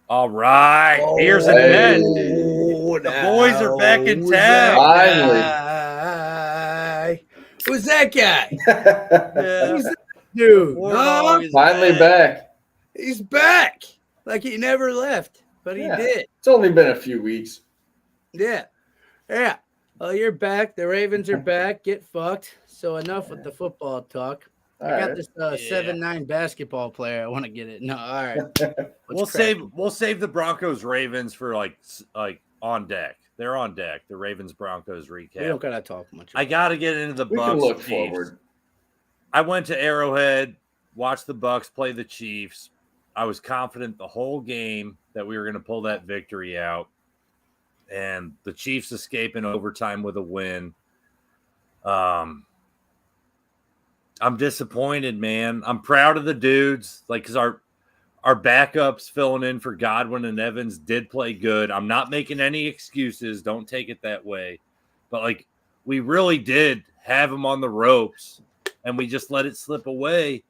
All right. Here's a net. The boys are back in town. Finally. Who's that guy? Yeah. Who's that dude? Warthog is Finally back. He's back. Like he never left, but he did. It's only been a few weeks. Yeah. Yeah. Well, you're back. The Ravens are back. Get fucked. So enough with the football talk. I got this 7'9" basketball player. I want to get it. No, all right. We'll save the Broncos Ravens for like on deck. They're on deck. The Ravens Broncos recap. We don't gotta talk much. I gotta get into the Bucs. We can look Chiefs. forward. I went to Arrowhead, watched the Bucs play the Chiefs. I was confident the whole game that we were going to pull that victory out, and the Chiefs escape in overtime with a win. I'm disappointed, man. I'm proud of the dudes, because our backups filling in for Godwin and Evans did play good. I'm not making any excuses. Don't take it that way. But, we really did have them on the ropes, and we just let it slip away.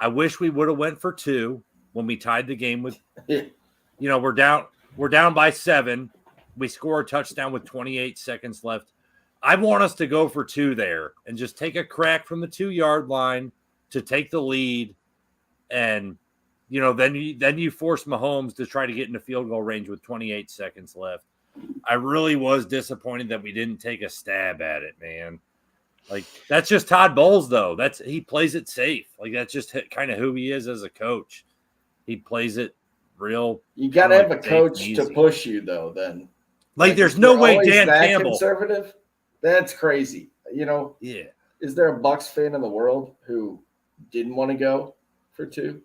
I wish we would have went for 2 when we tied the game with we're down by 7. We score a touchdown with 28 seconds left. I want us to go for 2 there and just take a crack from the 2-yard line to take the lead. And, then you force Mahomes to try to get into field goal range with 28 seconds left. I really was disappointed that we didn't take a stab at it, man. That's just Todd Bowles, though. He plays it safe. That's just kind of who he is as a coach. He plays it real. You got to have a coach to push you, though, then. There's no way Dan Campbell. Conservative? That's crazy. Yeah. Is there a Bucs fan in the world who didn't want to go for 2?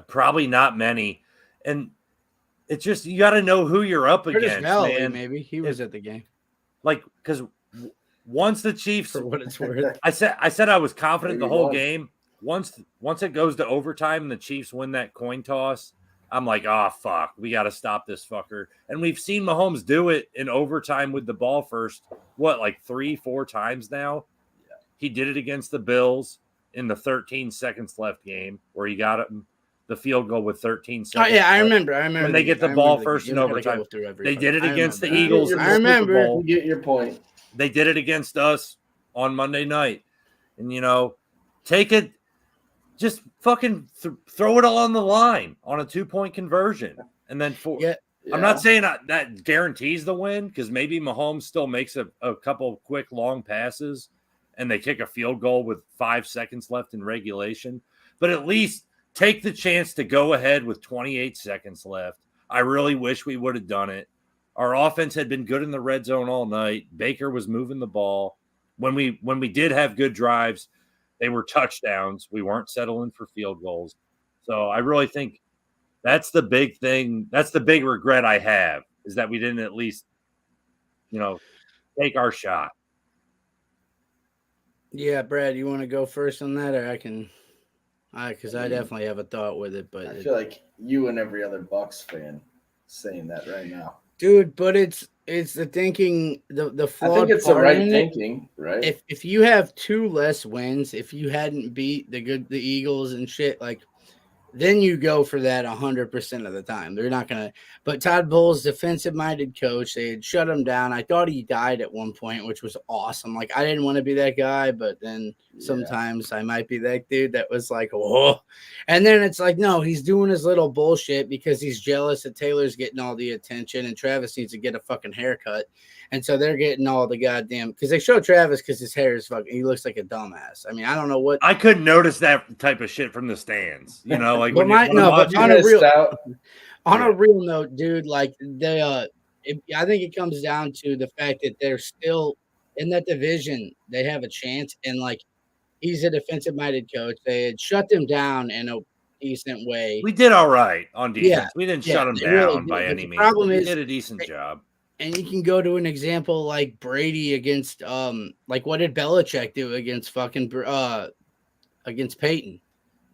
Probably not many. And it's just, you got to know who you're up against, man. Maybe he was at the game. Because once the Chiefs, for what it's worth, I said I was confident the whole game. Once it goes to overtime and the Chiefs win that coin toss, I'm like, oh, fuck, we got to stop this fucker. And we've seen Mahomes do it in overtime with the ball first, 3-4 times now? Yeah. He did it against the Bills in the 13 seconds left game where he got the field goal with 13 seconds. Oh, yeah, I left. remember. When they get the ball first in overtime. They did it against the Eagles in the Super Bowl. You get your point. They did it against us on Monday night. And, take it. Just fucking throw it all on the line on a 2-point conversion. And then I'm not saying that guarantees the win, because maybe Mahomes still makes a couple quick long passes and they kick a field goal with 5 seconds left in regulation. But at least take the chance to go ahead with 28 seconds left. I really wish we would have done it. Our offense had been good in the red zone all night. Baker was moving the ball. When we did have good drives, they were touchdowns. We weren't settling for field goals. So I really think that's the big thing. That's the big regret I have, is that we didn't at least, take our shot. Yeah, Brad, you want to go first on that, or I can? Because I definitely have a thought with it, but I feel like you and every other Bucs fan saying that right now, dude. But it's the thinking, the flawed. I think it's the right thinking, right? If you have 2 less wins, if you hadn't beat the Eagles and shit, then you go for that 100% of the time. They're not going to. But Todd Bowles, defensive-minded coach, they had shut him down. I thought he died at one point, which was awesome. I didn't want to be that guy, but then sometimes I might be that dude that was whoa. And then it's no, he's doing his little bullshit because he's jealous that Taylor's getting all the attention and Travis needs to get a fucking haircut. And so they're getting all the goddamn, because they show Travis because his hair is fucking, he looks like a dumbass. I mean, I don't know what. I couldn't notice that type of shit from the stands, but on a real note, dude, I think it comes down to the fact that they're still in that division. They have a chance, and he's a defensive-minded coach. They had shut them down in a decent way. We did all right on defense. Yeah, we didn't shut them down by any means. We did a decent job. And you can go to an example like Brady against what did Belichick do against against Peyton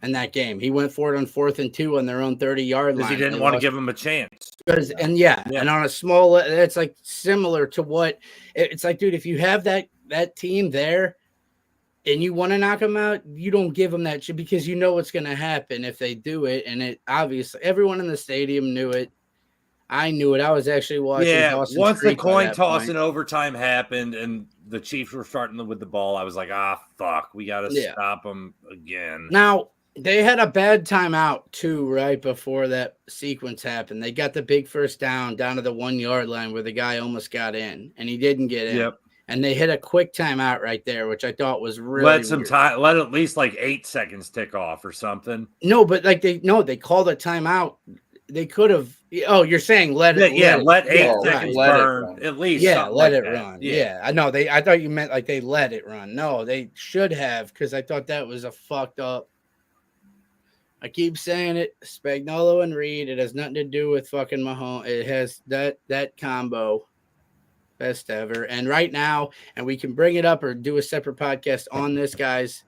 in that game? He went for it on 4th and 2 on their own 30-yard line. Because he didn't want to give him a chance. And on a small, it's similar to what it's dude, if you have that team there, and you want to knock them out, you don't give them that shit because you know what's going to happen if they do it. And it obviously everyone in the stadium knew it. I knew it. I was actually watching. Yeah, Dawson's once the Creek by coin that toss point. in overtime happened and the Chiefs were starting with the ball, I was like, fuck, we got to stop them again. Now, they had a bad timeout, too, right before that sequence happened. They got the big first down to the 1 yard line where the guy almost got in, and he didn't get in. Yep. And they hit a quick timeout right there, which I thought was really let time. Let at least like 8 seconds tick off or something. No, but like they called a timeout. They could have. Oh, you're saying let 8 seconds burn at least. Yeah, let it that. run. Yeah, I know. I thought you meant like they let it run. No, they should have because I thought that was a fucked up. I keep saying it, Spagnuolo and Reed. It has nothing to do with fucking Mahomes. It has that combo, best ever. And right now, and we can bring it up or do a separate podcast on this, guys.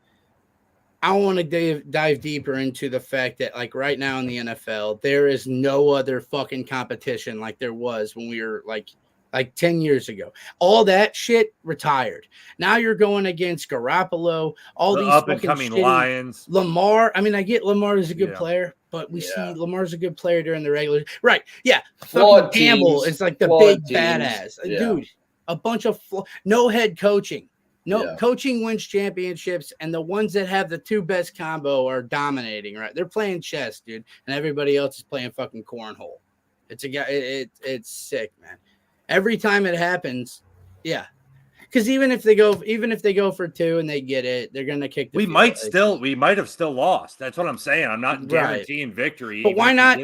I want to dive deeper into the fact that, like, right now in the NFL, there is no other fucking competition like there was when we were like 10 years ago. All that shit retired. Now you're going against Garoppolo, all these up and coming Lions. Lamar. I mean, I get Lamar is a good player, but we see Lamar's a good player during the regular. Right. Yeah. Fucking Campbell is like the big badass. Dude, a bunch of no head coaching. No, coaching wins championships, and the ones that have the two best combo are dominating, right? They're playing chess, dude, and everybody else is playing fucking cornhole. It's a guy. It's sick, man. Every time it happens, yeah. Because even if they go for 2 and they get it, they're gonna kick. We might have still lost. That's what I'm saying. I'm not guaranteeing victory. But why not?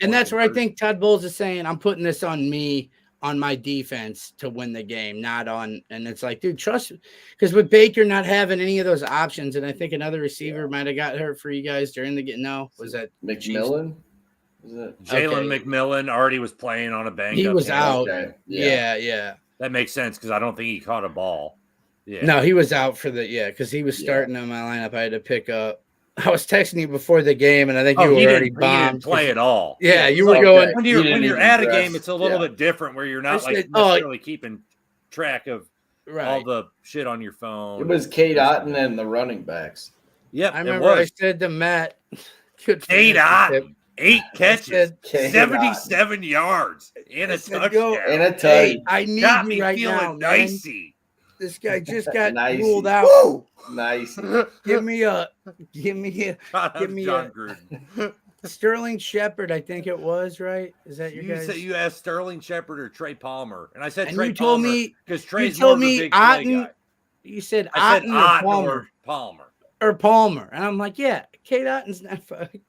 And that's where I think Todd Bowles is saying, I'm putting this on me. On my defense to win the game, not on, and it's like, dude, trust, because with Baker not having any of those options, and I think another receiver might have got hurt for you guys during the game. No, was that McMillan? Jalen McMillan already was playing on a banged He up was game. out. Okay. Yeah. That makes sense because I don't think he caught a ball. Yeah. No, he was out for because he was starting on my lineup. I had to pick up. I was texting you before the game, and I think you were already bombed. He didn't play at all. Yeah, you were going. When you're at a game, it's a little bit different where you're not necessarily keeping track of all the shit on your phone. It was Cade Otton and the running backs. Yep, I remember I said to Matt, Cade Otton, 8 catches, 77 yards, and a touchdown. And a touch. Hey, I need got you me right feeling now, dicey. This guy just got Nicey. ruled out. Woo! Nice. Give me a John Gruden. Sterling Shepard, I think it was, right? Is that your guys? You asked Sterling Shepard or Trey Palmer, and I said and Trey you told Palmer me because Trey's more of a big play guy. You said I said Otton or Palmer. Or Palmer, and I'm like, yeah, Cade Otton's not fucking.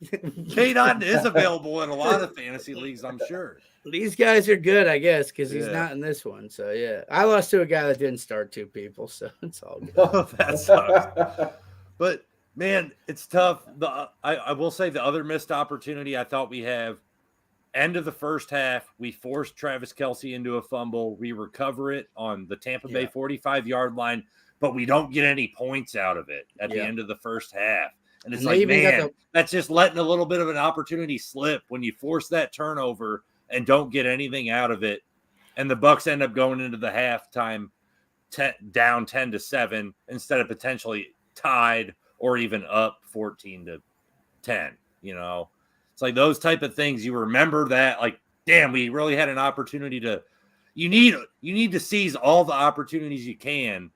Cade Otton is available in a lot of fantasy leagues, I'm sure. These guys are good, I guess, because he's not in this one. So yeah, I lost to a guy that didn't start 2 people, so it's all good. Oh, that sucks. But man, it's tough. I will say the other missed opportunity I thought we have. End of the first half, we forced Travis Kelce into a fumble. We recover it on the Tampa Bay 45-yard line, but we don't get any points out of it at the end of the first half. And it's like, man, that's just letting a little bit of an opportunity slip when you force that turnover and don't get anything out of it. And the Bucs end up going into the halftime down 10-7 instead of potentially tied or even up 14-10. You know, it's like those type of things. You remember that, like, damn, we really had an opportunity to. You need to seize all the opportunities you can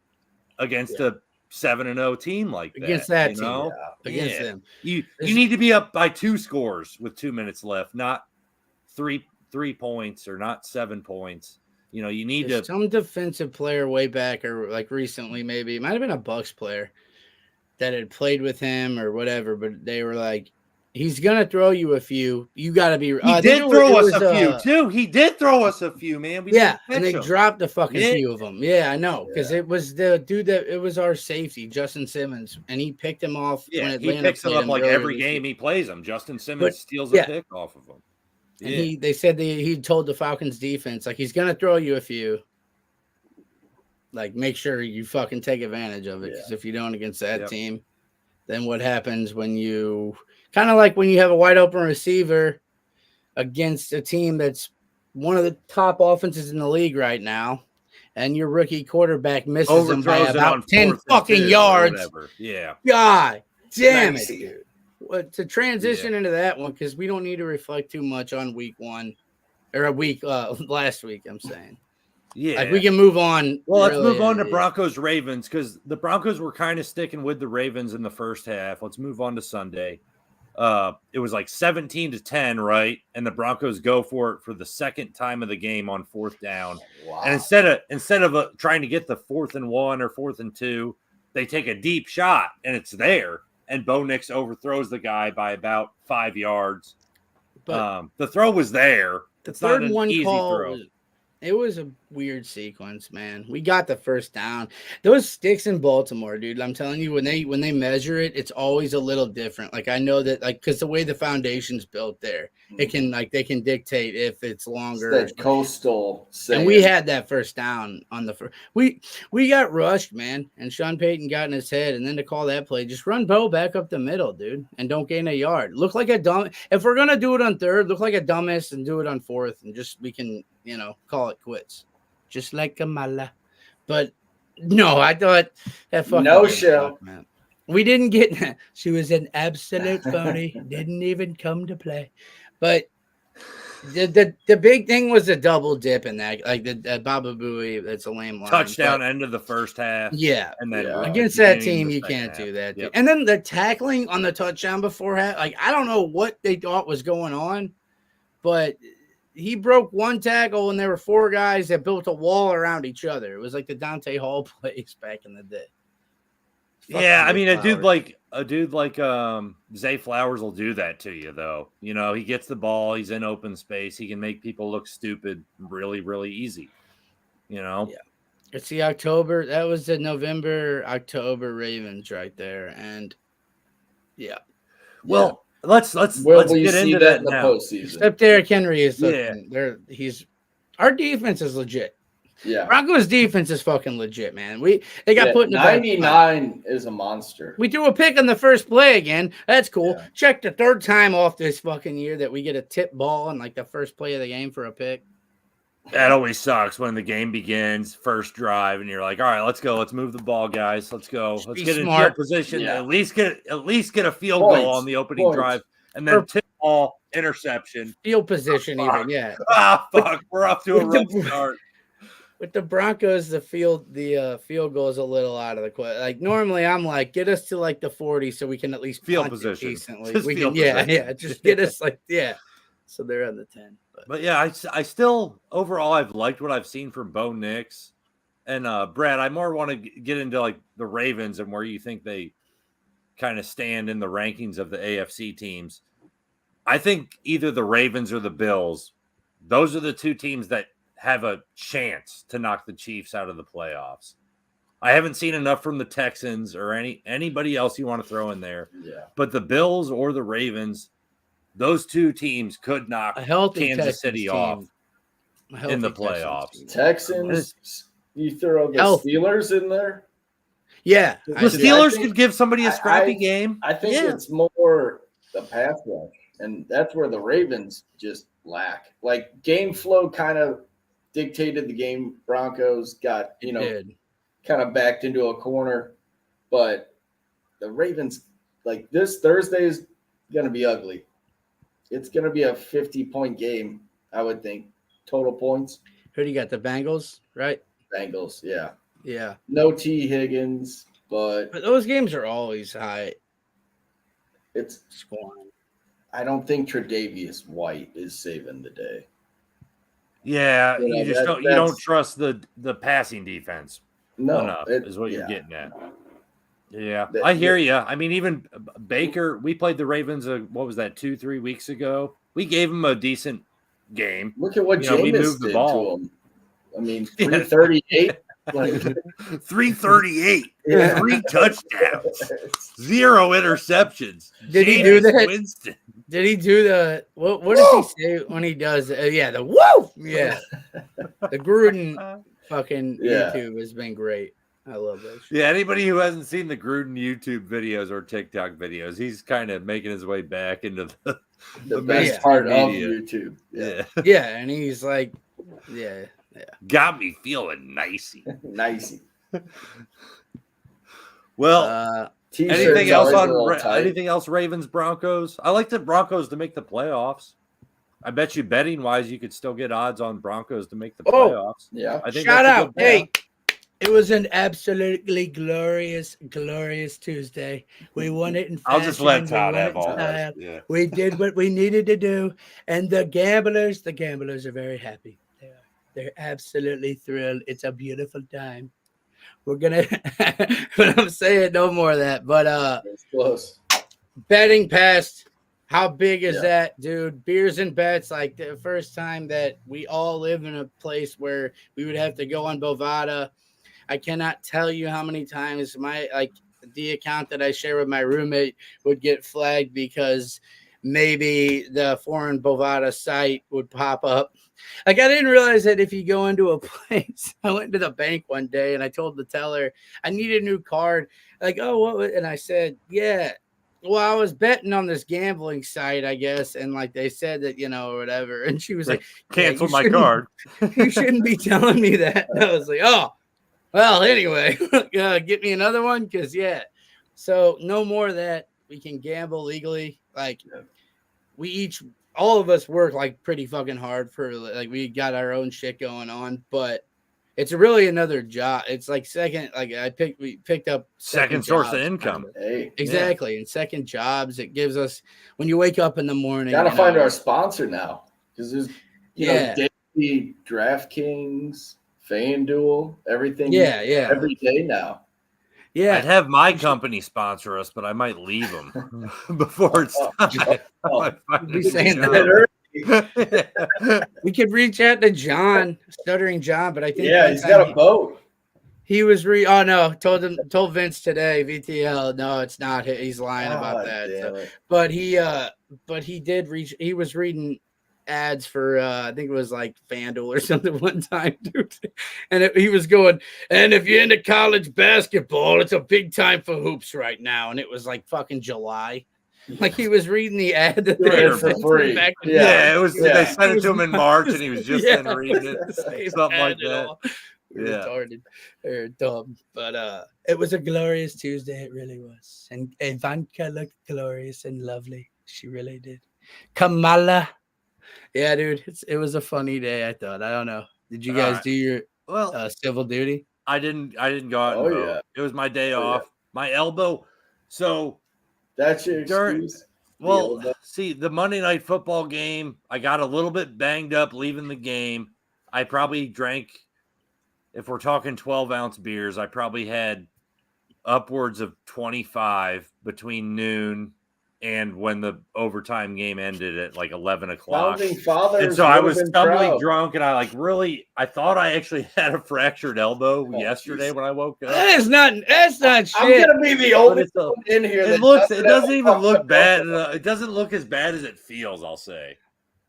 against a 7-0 team like that. Against that team, know? Against them. You need to be up by 2 scores with 2 minutes left, not 3 points or not 7 points. You know, you need to some defensive player way back or like recently, maybe it might have been a Bucs player that had played with him or whatever, but they were like, he's gonna throw you a few. You got to be. He did throw us a few too. He did throw us a few, man. And they dropped a fucking few of them. Yeah, I know, because it was the dude it was our safety, Justin Simmons, and he picked him off. Yeah, when he picks him up like every game he plays him. Justin Simmons steals a pick off of him. And they said he told the Falcons defense, like, he's gonna throw you a few. Like, make sure you fucking take advantage of it, because if you don't against that team, then what happens when you kind of like when you have a wide open receiver against a team that's one of the top offenses in the league right now, and your rookie quarterback misses him by Overthrows it on about 10 4th and fucking 2 or yards. whatever. Yeah. God damn it, Nice. dude. Well, to transition into that one, because we don't need to reflect too much on week one or last week, I'm saying. Yeah. Like we can move on. Well, let's really, move on to Broncos Ravens because the Broncos were kind of sticking with the Ravens in the first half. Let's move on to Sunday. It was like 17-10, right? And the Broncos go for it for the second time of the game on 4th down. Wow. And instead of trying to get the 4th and 1 or 4th and 2, they take a deep shot and it's there. And Bo Nix overthrows the guy by about 5 yards. But The throw was there. the It's not third an one easy call throw. it was a weird sequence, man. We got the first down. Those sticks in Baltimore, dude. I'm telling you, when they measure it, it's always a little different. Like I know that, like, because the way the foundation's built there, it can they can dictate if it's longer. It's that coastal and we had that first down on the first. We got rushed, man, and Sean Payton got in his head, and then to call that play, just run Bo back up the middle, dude, and don't gain a yard. Look like a dumb. If we're gonna do it on 3rd, look like a dumbass and do it on 4th, and just we can call it quits, just like Kamala. But no, I thought that fucking No game show. sucked, man. We didn't get. She was an absolute phony. Didn't even come to play, but. The big thing was the double dip in that, like the Baba Booey. That's a lame line. Touchdown end of the first half. Yeah, and then against that team, you can't do that. Yep. And then the tackling on the touchdown before half, like I don't know what they thought was going on, but he broke one tackle, and there were 4 guys that built a wall around each other. It was like the Dante Hall plays back in the day. Yeah, I mean, a dude like Zay Flowers will do that to you, though. He gets the ball, he's in open space, he can make people look stupid really, really easy. Yeah. It's the October. That was the November-October Ravens right there, and yeah. Well, let's get into that now. Except Derrick Henry is our defense is legit. Yeah, Broncos defense is fucking legit, man. They got put in the 99 is a monster. We threw a pick on the first play again. That's cool. Yeah. Check the 3rd time off this fucking year that we get a tip ball on like the first play of the game for a pick. That always sucks when the game begins, first drive, and you're like, all right, let's go. Let's move the ball, guys. Let's go. Let's get in field position. Yeah. At least get a field goal on the opening drive. And then tip ball, interception. Field position even, yeah. Fuck. We're off to a rough start. With the Broncos, the field goal is a little out of the question. Like normally, I'm like, get us to like the 40 so we can at least field punt position decently. Just we field can, position. just get us like So they're on the 10. But yeah, I still overall I've liked what I've seen from Bo Nix and Brad. I more want to get into like the Ravens and where you think they kind of stand in the rankings of the AFC teams. I think either the Ravens or the Bills. Those are the 2 teams that have a chance to knock the Chiefs out of the playoffs. I haven't seen enough from the Texans or anybody else you want to throw in there. Yeah. But the Bills or the Ravens, those 2 teams could knock Kansas City off in the playoffs. Texans, you throw the Steelers in there? Yeah. The Steelers could give somebody a scrappy game. I think it's more the pass rush, and that's where the Ravens just lack. Like game flow kind of dictated the game. Broncos got, kind of backed into a corner, but the Ravens, like this Thursday is going to be ugly. It's going to be a 50-point game, I would think. Total points. Who do you got? The Bengals, right? Bengals, yeah. Yeah. No T. Higgins, but those games are always high. It's scoring. I don't think Tre'Davious White is saving the day. Yeah, you don't trust the passing defense. No, enough is what you're getting at. Yeah, I hear you. I mean, even Baker, we played the Ravens. What was that? 2-3 weeks ago. We gave him a decent game. Look at what Jameis we moved did the ball. to him. I mean, 338. 338, 3 touchdowns, 0 interceptions. Did he do that? Winston. Did he do the what does he say when he does? The woo. Yeah, the Gruden fucking YouTube has been great. I love that shit. Yeah, anybody who hasn't seen the Gruden YouTube videos or TikTok videos, he's kind of making his way back into the best part of YouTube. Yeah, and he's like, Got me feeling nicey. Nicey. Well, T-shirt's anything else always a little tight. anything else Ravens Broncos? I like the Broncos to make the playoffs. I bet you betting wise you could still get odds on Broncos to make the playoffs. Yeah. I think Shout that's a out. good bet. Hey, it was an absolutely glorious Tuesday. We won it in fashion. I'll just let we Todd won have it in all style. this. Yeah. We did what we needed to do. And the gamblers are very happy. They're absolutely thrilled. It's a beautiful time. We're gonna but I'm saying no more of that. But It's close. betting past, how big is that, dude? Beers and bets, like the first time that we all live in a place where we would have to go on Bovada. I cannot tell you how many times the account that I share with my roommate would get flagged because maybe the foreign Bovada site would pop up. Like, I didn't realize that if you go into a place, I went to the bank one day and I told the teller I need a new card. Like, oh, what? And I said, yeah. Well, I was betting on this gambling site, I guess, and like they said that, or whatever. And she was like, cancel my card. You shouldn't be telling me that. And I was like, oh, well, anyway, get me another one because, so no more of that. We can gamble legally. Like, all of us work like pretty fucking hard for, like, we got our own shit going on, but it's really another job. It's like we picked up second source of income. Hey, exactly. And second jobs, it gives us, when you wake up in the morning. Gotta find our sponsor now because there's, daily DraftKings, FanDuel, everything. Every day now. Yeah, I'd have my company sponsor us, but I might leave them before it's time. Be saying that. We could reach out to John, Stuttering John, but I think he's got a boat. He was told Vince today, VTL, no, it's not. He's lying about that. So, but he did reach. He was reading ads for I think it was like FanDuel or something one time, dude. And he was going, and if you're into college basketball, it's a big time for hoops right now. And it was like fucking July. Like, he was reading the ad that they were for free. It was. They sent it to him in March, and he was just then reading it, something like that. Retarded or dumb, but it was a glorious Tuesday. It really was, and Ivanka looked glorious and lovely. She really did. Kamala, yeah, dude, it was a funny day. I thought. I don't know. Did you guys do your civil duty? I didn't go out and vote. Yeah. It was my day off. Yeah. My elbow. So that's your excuse. Well, see, the Monday Night Football game, I got a little bit banged up leaving the game. I probably drank, if we're talking 12-ounce beers, I probably had upwards of 25 between noon and when the overtime game ended at like 11 o'clock. And so I was stumbling drunk, and I thought I actually had a fractured elbow yesterday when I woke up. That's not shit. I'm gonna be the only one in here. It doesn't even look bad. It doesn't look as bad as it feels, I'll say.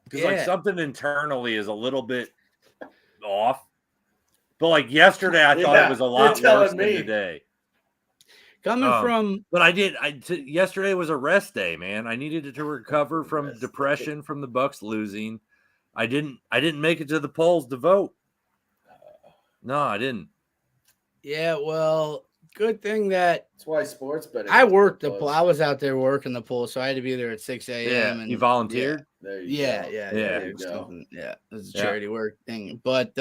Because like something internally is a little bit off. But like yesterday, I thought it was a lot worse than today. Yesterday was a rest day, man. I needed to recover from depression from the Bucs losing. I didn't make it to the polls to vote. No, I didn't. Yeah, well, good thing that's why sports betting. I worked the pool. I was out there working the pool, so I had to be there at 6 a.m. Yeah, and you volunteered? Yeah. It was a charity work thing. But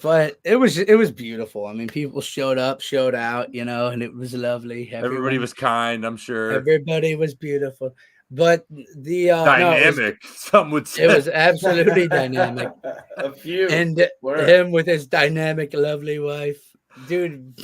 but it was beautiful. I mean, people showed up, showed out, and it was lovely. Everybody was kind, I'm sure. Everybody was beautiful. But the dynamic, some would say. It was absolutely dynamic. A few. And him with his dynamic, lovely wife. Dude,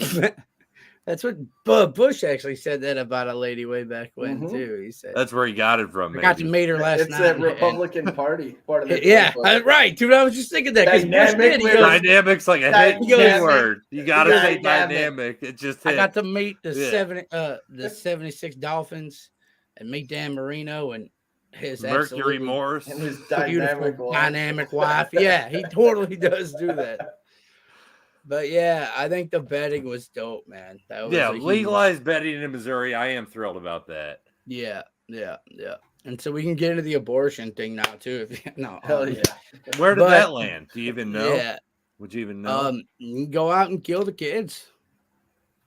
that's what Bush actually said that about a lady way back when, too. He said that's where he got it from. I got to meet her last night. It's the Republican Party part of it. Yeah, right, dude. I was just thinking that. Dynamic's like a hit word. You got to say dynamic. It just hit. I got to meet the 76 Dolphins and meet Dan Marino and his Mercury Morris and his dynamic wife. Yeah, he totally does do that. But yeah, I think the betting was dope, man. Legalized betting in Missouri. I am thrilled about that. Yeah, Yeah. And so we can get into the abortion thing now too. Hell yeah. Where did that land? Do you even know? Yeah. Would you even know? You can go out and kill the kids.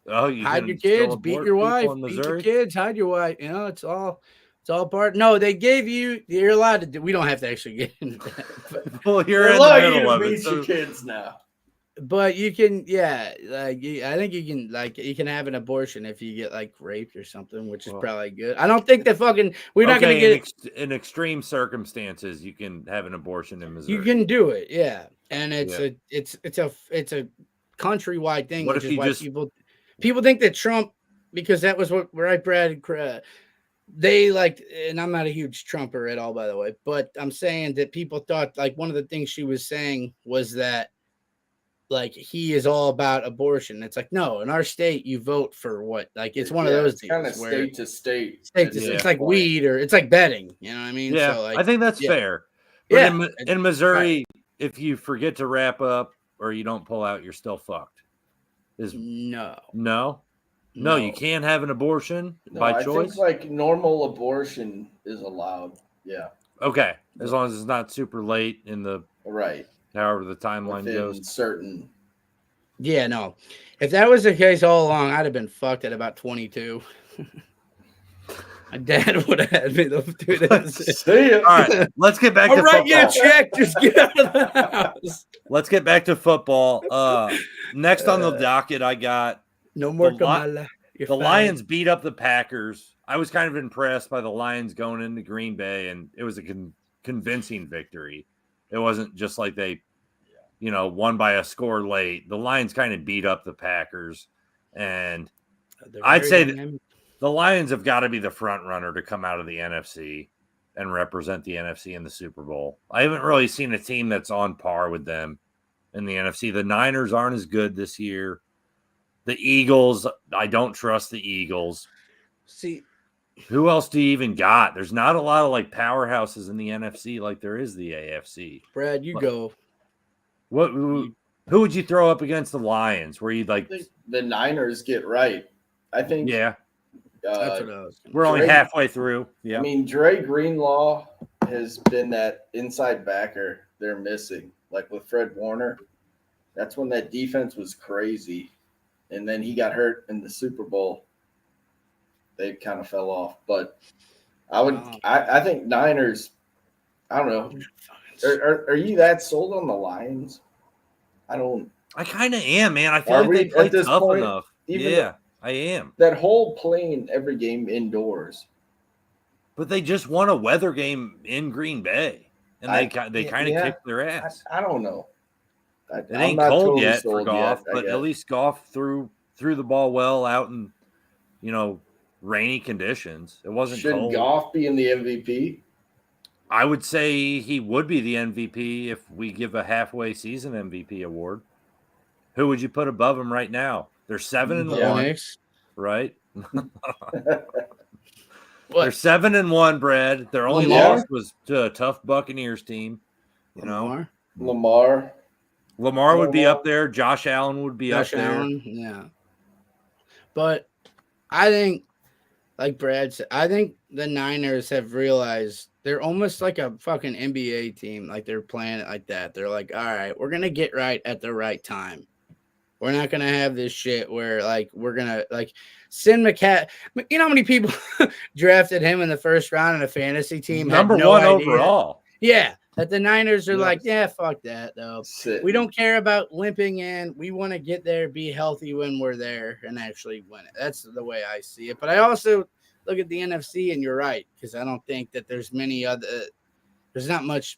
Oh, you hide can your still kids, beat abort your people wife, in beat your Missouri? kids, hide your wife. It's all part. No, they gave you're allowed to do. We don't have to actually get into that. Well, you're They in allow the you middle to of it. beat So your kids now. But you can, I think you can, you can have an abortion if you get like raped or something, which is probably good. I don't think that we're not going to get in extreme circumstances, you can have an abortion in Missouri. You can do it, yeah, and it's a countrywide thing, What which if is you why just people think that Trump, because that was what Brad. They liked, and I'm not a huge Trumper at all, by the way, but I'm saying that people thought like one of the things she was saying was that like he is all about abortion. It's like, no, in our state you vote for what, like it's one of those it's kind of deals where state to state. it's like weed or it's like betting, you know what I mean? Yeah, So like I think that's fair. But in Missouri, if you forget to wrap up or you don't pull out, you're still fucked. No, you can't have an abortion by choice. I think like normal abortion is allowed. Yeah. Okay, as long as it's not super late in the however the timeline goes. Certain. Yeah, no. If that was the case all along, I'd have been fucked at about 22. My dad would have had me do this. All right, let's get back to football. Get a check. Just get out of the house. Let's get back to football. Next on the docket, I got no more Kamala. The Lions beat up the Packers. I was kind of impressed by the Lions going into Green Bay, and it was a convincing victory. It wasn't just like they, won by a score late. The Lions kind of beat up the Packers, and I'd say that the Lions have got to be the front runner to come out of the NFC and represent the NFC in the Super Bowl. I haven't really seen a team that's on par with them in the NFC. The Niners aren't as good this year. The Eagles, I don't trust the Eagles. See, who else do you even got? There's not a lot of like powerhouses in the NFC like there is the AFC. Brad, go. Who would you throw up against the Lions? Where you'd like the Niners get right? I think. Yeah. That's what I was we're only halfway through. Yeah. I mean, Dre Greenlaw has been that inside backer they're missing. Like with Fred Warner, that's when that defense was crazy. And then he got hurt in the Super Bowl. They kind of fell off. But I think Niners, I don't know. Are you that sold on the Lions? I kind of am, man. I feel like they play tough enough. Yeah, I am. That whole playing every game indoors. But they just won a weather game in Green Bay. And they kind of kicked their ass. I don't know. It ain't cold totally yet for Goff, but at least Goff threw the ball well out in, rainy conditions. It wasn't cold. Should Goff be in the MVP? I would say he would be the MVP if we give a halfway season MVP award. Who would you put above him right now? They're 7-1, right? They're 7-1, Brad. Their only loss was to a tough Buccaneers team. Lamar would be up there. Josh Allen would be up there. Yeah. But I think, like Brad said, I think the Niners have realized they're almost like a fucking NBA team. Like they're playing it like that. They're like, all right, we're going to get right at the right time. We're not going to have this shit where like we're going to like send McCaffrey. You know how many people drafted him in the first round in a fantasy team? Number one overall. Yeah. That the Niners are like, yeah, fuck that, though. We don't care about limping in. We want to get there, be healthy when we're there, and actually win it. That's the way I see it. But I also look at the NFC, and you're right, because I don't think that there's there's not much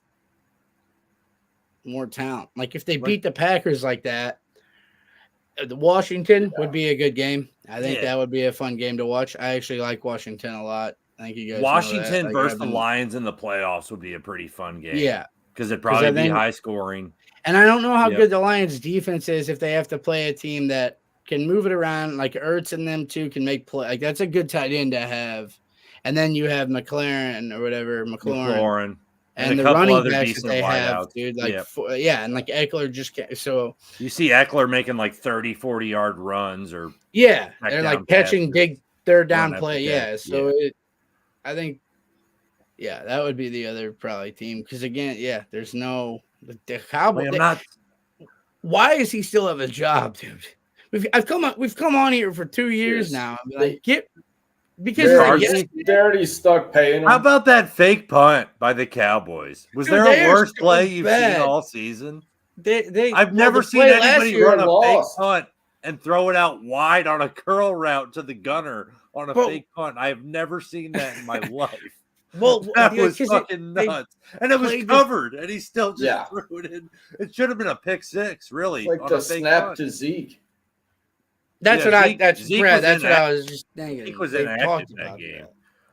more talent. Like, if they beat the Packers like that, the Washington would be a good game. I think that would be a fun game to watch. I actually like Washington a lot. Thank you guys. Washington versus the Lions in the playoffs would be a pretty fun game. Yeah. Because it'd probably be high scoring. And I don't know how good the Lions defense is if they have to play a team that can move it around. Like Ertz and them too can make play. Like that's a good tight end to have. And then you have McLaurin. And the running backs that they have, dude. Like, and like Eckler just can't. So you see Eckler making like 30, 40-yard runs or. Yeah. They're like catching big third down play. Yeah. So I think, yeah, that would be the other probably team. Because again, yeah, there's no the Cowboys. I'm not. Why does he still have a job, dude? We've come on here for 2 years now. I'm like, because they're already stuck paying him. How about that fake punt by the Cowboys? Was there a worse play you've seen all season? I've never seen anybody run a fake punt and throw it out wide on a curl route to the gunner on a fake punt. I have never seen that in my life. Well, that was fucking nuts. And it was covered, and he still just threw it in. It should have been a pick six, really. It's like the snap to Zeke. That's what I was just thinking. Zeke was inactive in that game.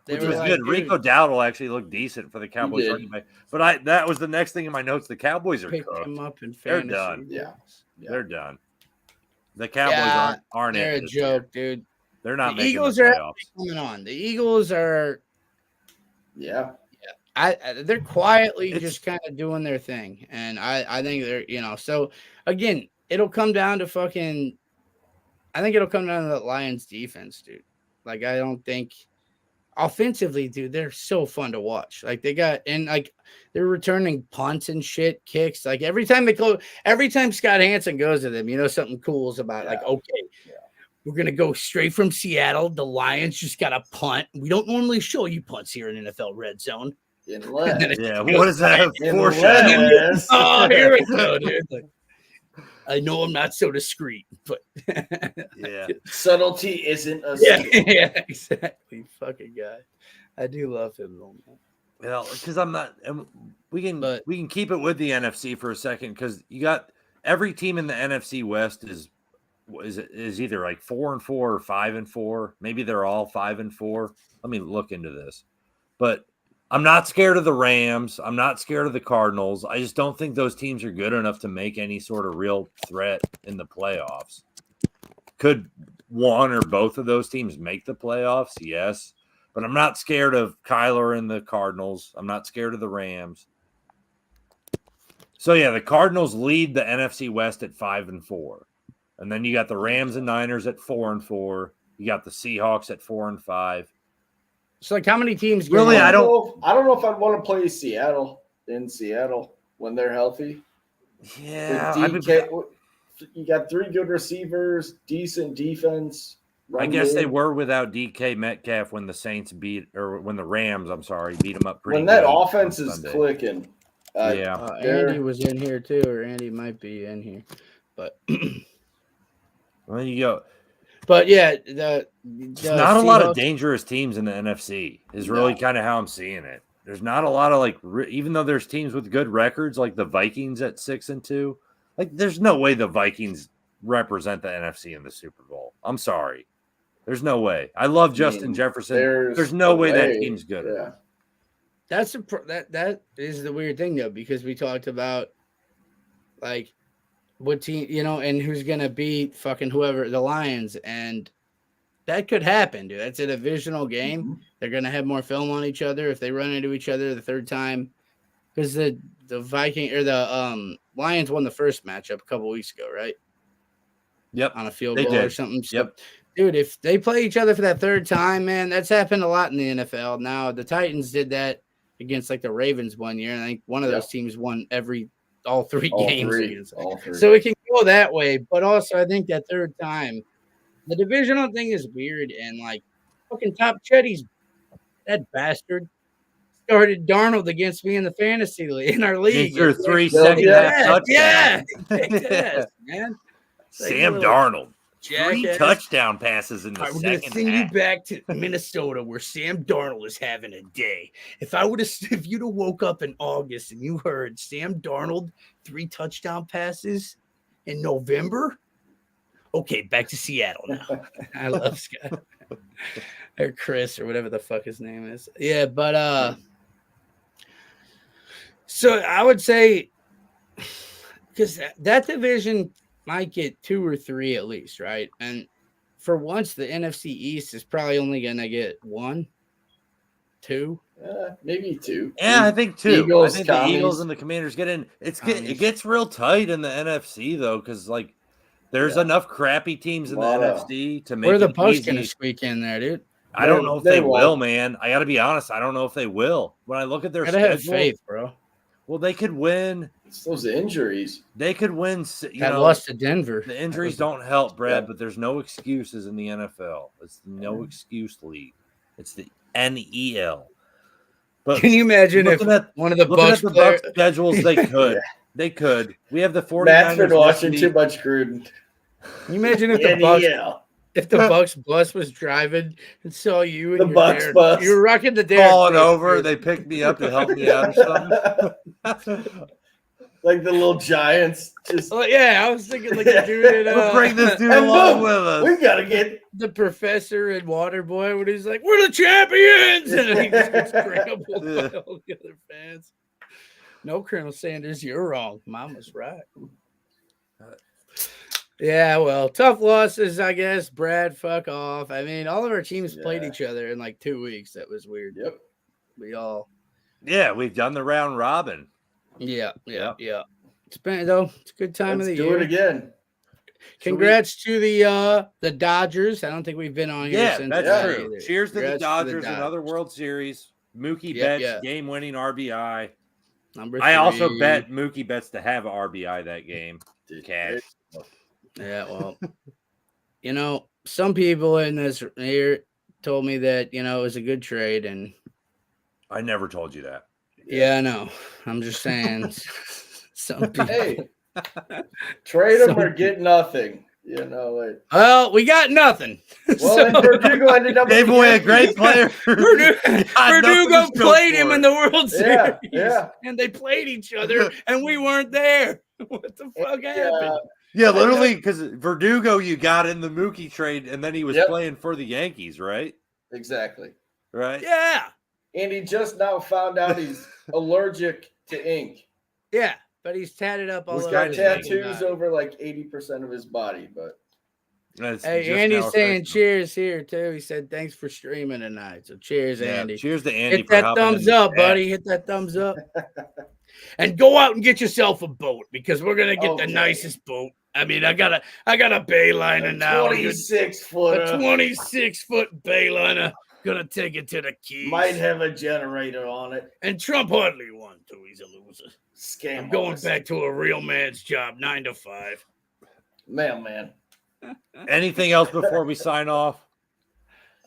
Which was good. Rico Dowdle actually looked decent for the Cowboys running back. But that was the next thing in my notes. The Cowboys are cooked. Him up in they're done. Yeah. They're done. The Cowboys aren't they're a joke, dude. They're not making Eagles the playoffs. Coming on. The Eagles are they're quietly just kind of doing their thing. And I think they're, so again, it'll come down to I think it'll come down to the Lions defense, dude. Like, I don't think offensively, dude, they're so fun to watch. Like, they're returning punts and shit, kicks. Like, every time Scott Hansen goes to them, something cool is about we're going to go straight from Seattle. The Lions just got a punt. We don't normally show you punts here in NFL Red Zone. What is that? Oh, here we go, dude. I know I'm not so discreet, but subtlety isn't a yeah, exactly. Fucking guy. I do love him though, man. Well, because I'm not. We can keep it with the NFC for a second because you got every team in the NFC West is either like 4-4 or 5-4. Maybe they're all 5-4. Let me look into this, but I'm not scared of the Rams. I'm not scared of the Cardinals. I just don't think those teams are good enough to make any sort of real threat in the playoffs. Could one or both of those teams make the playoffs? Yes. But I'm not scared of Kyler and the Cardinals. I'm not scared of the Rams. So, yeah, the Cardinals lead the NFC West at 5-4. And then you got the Rams and Niners at 4-4. You got the Seahawks at 4-5. So, like, how many teams? Really, I don't know if I'd want to play Seattle when they're healthy. Yeah, you got 3 good receivers, decent defense. I guess they were without DK Metcalf when the Rams, beat them up pretty. When that offense is clicking, Andy was in here too, or Andy might be in here, but well, you go. But yeah, there's not a lot of dangerous teams in the NFC. Is really kind of how I'm seeing it. There's not a lot of even though there's teams with good records like the Vikings at 6-2. Like, there's no way the Vikings represent the NFC in the Super Bowl. I'm sorry, there's no way. I love Justin Jefferson. There's no way that team's good. Yeah. That is the weird thing though, because we talked about like what team, and who's gonna beat fucking whoever, the Lions, and that could happen, dude. That's a divisional game. Mm-hmm. They're gonna have more film on each other if they run into each other the third time, because the Viking or the Lions won the first matchup a couple weeks ago, right? Yep, on a field goal or something. So, yep. Dude, if they play each other for that third time, man, that's happened a lot in the NFL. Now the Titans did that against like the Ravens one year, and I think one of those teams won all three games. So it can go that way, but also I think that third time, the divisional thing is weird, and like fucking Top Chetty's that bastard started Darnold against me in the fantasy league in our league. Your 3 second half touchdown. Man. Sam Darnold. 3 touchdown passes in the second half. We're going to send you back to Minnesota where Sam Darnold is having a day. If you'd have woke up in August and you heard Sam Darnold 3 touchdown passes in November, okay, back to Seattle now. I love Scott. Or Chris or whatever the fuck his name is. Yeah, but so I would say because that division might get 2 or 3 at least, right? And for once, the NFC East is probably only going to get 1, 2. Maybe 2. Yeah, I think 2. I think the Eagles and the Commanders get in. It gets real tight in the NFC, though, because, like, there's enough crappy teams in the NFC to make it Where are the Bucs easy. going to squeak in there, dude? I don't know if they will, man. I got to be honest. I don't know if they will. When I look at their schedule, have faith, bro. Well, they could win. It's those injuries. They could win. Lost to Denver. The injuries don't help, Brad, but there's no excuses in the NFL. It's the no excuse league. It's the NEL. But can you imagine if one of the Bucs schedules, they could. They could. We have the 49ers. Matt's been watching too much Gruden. Can you imagine if the Bucs bus was driving and saw you and the Bucs bus, you were rocking the dare falling over, they picked me up to help me out or something. Like the little Giants. Just... I was thinking like the dude. We'll bring this dude along with us. We gotta get the professor and Waterboy when he's like, "We're the champions," and he just gets trampled by all the other fans. No, Colonel Sanders, you're wrong. Mama's right. Yeah, well, tough losses, I guess. Brad, fuck off. I mean, all of our teams played each other in like 2 weeks. That was weird. Yep. We've done the round robin. Yeah. It's been it's a good time of the year. Do it again. Congrats to the Dodgers. I don't think we've been on here since. That's true. Either. Cheers to the Dodgers, another World Series. Mookie Betts, game-winning RBI. Number 3. I also bet Mookie Betts to have an RBI that game. Cash. Yeah, well, some people in this here told me that, it was a good trade, and I never told you that. Yeah, I know. I'm just saying. Some people. Hey, trade them or get nothing. Well, we got nothing. Well, and Verdugo ended up gave away a great player. Verdugo played him in the World Series. Yeah. And they played each other, and we weren't there. What the fuck happened? Yeah, literally, because Verdugo you got in the Mookie trade, and then he was playing for the Yankees, right? Exactly. Right? Yeah. And he just now found out he's allergic to ink. Yeah, but he's tatted up all over. He's got tattoos over like 80% of his body, but. Hey, Andy's saying cheers here, too. He said, thanks for streaming tonight. So cheers, Andy. Cheers to Andy. Hit that thumbs up, buddy. Hit that thumbs up. And go out and get yourself a boat because we're going to get the nicest boat. I mean, I got a bay liner now. 26-footer. A 26-foot bay liner. Gonna take it to the Keys. Might have a generator on it. And Trump hardly won, too. He's a loser. Scam. I'm going back to a real man's job, 9 to 5. Man. Anything else before we sign off?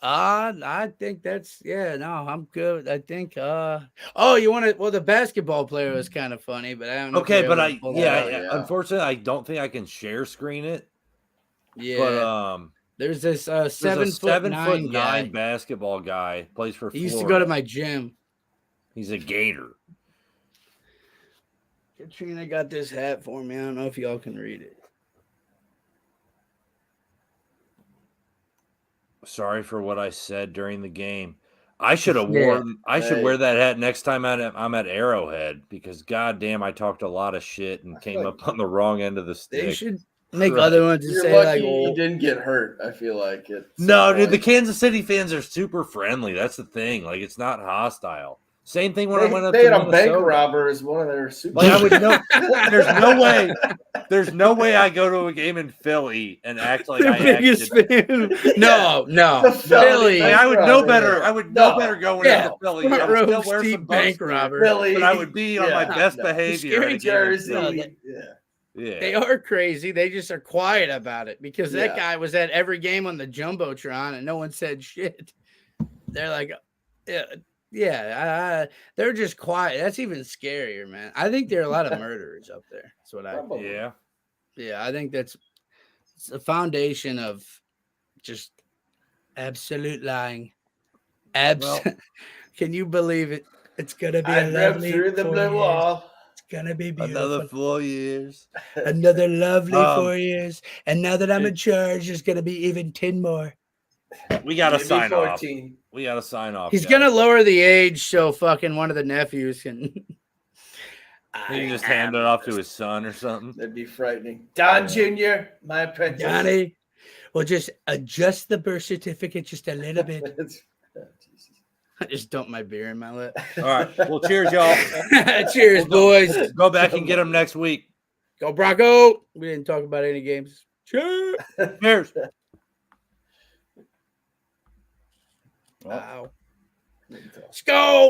I think I'm good. I think you want to the basketball player was kind of funny, but I don't know. Okay, but unfortunately I don't think I can share screen it. Yeah. But there's this 7'9" basketball guy, plays for Florida. He used to go to my gym. He's a Gator. Katrina got this hat for me. I don't know if y'all can read it. Sorry for what I said during the game. I should have worn. I should wear that hat next time I'm at Arrowhead because goddamn, I talked a lot of shit and came up on the wrong end of the stick. They should make other ones and say lucky you didn't get hurt. I feel like it. No, dude, the Kansas City fans are super friendly. That's the thing. Like, it's not hostile. Same thing when I went up. They had a bank robber as one of their super. Like, I would know. There's no way I go to a game in Philly and act like I biggest fan. No. Philly. Like, I would know better. I would know better going into Philly. I would still wear some bank robber. Philly, but I would be on my best behavior. Jersey. Yeah. They are crazy. They just are quiet about it because that guy was at every game on the Jumbotron and no one said shit. They're like, they're just quiet. That's even scarier, man. I think there are a lot of murderers up there. That's what I think. Yeah, I think it's the foundation of just absolute lying. Can you believe it? It's gonna be a lovely through the blue wall. Gonna be beautiful. Another 4 years. Another lovely 4 years. And now that I'm in charge, there's gonna be even 10 more. We gotta sign off. We gotta sign off. He's gonna lower the age so fucking one of the nephews can. He can just hand it off to his son or something. That'd be frightening. Don Jr., my apprentice. Donnie, we'll just adjust the birth certificate just a little bit. I just dumped my beer in my lip. All right. Well, cheers, y'all. Cheers, boys. Go back and get them next week. Go, Bronco. We didn't talk about any games. Cheers. Cheers. Wow. Let's go.